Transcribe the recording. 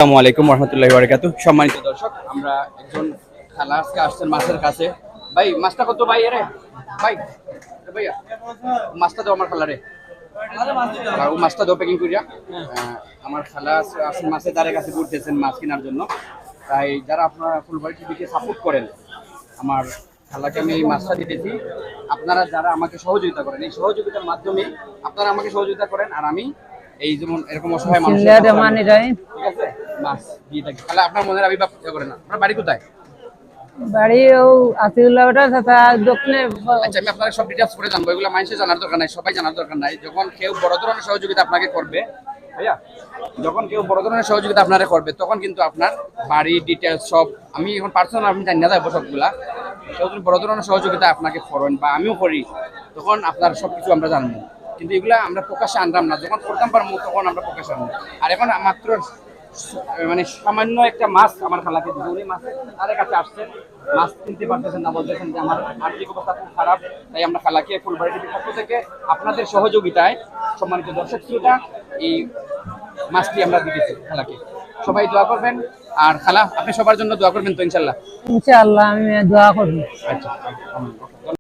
আসসালামু আলাইকুম রহমতুল্লাহি ওয়া বারাকাতুহু। সম্মানিত দর্শক, আমরা একজন খালা আজকে আসছেন মাছের কাছে। ভাই মাছটা কত ভাই? এরে ভাই, এ ভাইয়া মাছটা দাও আমার খালারে। আর ও মাছটা দাও প্যাকিং করিয়া। আমার খালা আসেন মাছের দ্বারের কাছে ঘুরতেছেন মাছ কেনার জন্য। তাই যারা আপনারা ফুলবাড়ি টিভিকে সাপোর্ট করেন, আমার খালাকে আমি এই মাছটা দিতেছি। আপনারা যারা আমাকে সহযোগিতা করেন, এই সহযোগিতার মাধ্যমে আপনারা আমাকে সহযোগিতা করেন, আর আমি এই যেমন এরকম অসহায় মানুষের পাশে আমি- ঠিক আছে মাছ দিয়ে থাকি। তাহলে আপনার মনের আবির্ভাব করে না। আপনার বাড়ি কোথায়? বাড়ি ও আতিউল্লাহ দক্ষিণে। আচ্ছা, আমি আপনার সব ডিটেলস পরে জানবো, এগুলো মানুষের জানার দরকার নাই, সবাই জানার দরকার নাই। যখন কেউ বড় ধরনের সহযোগিতা আপনাকে করবে, ভাইয়া, যখন কেউ বড় ধরনের সহযোগিতা আপনারা করবে, তখন কিন্তু আপনার বাড়ি ডিটেলস সব আমি এখন পার্সোনাল আমি জানি না যাবো সবগুলা। কেউ যদি বড় ধরনের সহযোগিতা আপনাকে করেন বা আমিও করি, তখন আপনার সবকিছু আমরা জানবো। কিন্তু এগুলা আমরা প্রকাশ্যে আনলাম না, যখন করতাম পারবো তখন আমরা প্রকাশ্যে আনবো। আর এখন মাত্র মানে সামান্য একটা মাছ আমার খালাকে দিবে, উনি মাছের তাদের কাছে আসছেন, মাছ কিনতে পারতেছেন না, বলতেছেন যে আমার আর্থিক অবস্থা খুব খারাপ। তাই আমরা খালাকে ফুলবাড়ি টিভির পক্ষ থেকে আপনাদের সহযোগিতায়, সম্মানিত দর্শক শ্রোতা, এই মাছটি আমরা দিতেছি খালাকে। সবাই দোয়া করবেন। আর খালা, আপনি সবার জন্য দোয়া করবেন তো ইনশাল্লাহ? ইনশাআল্লাহ আমি দোয়া করব। আচ্ছা।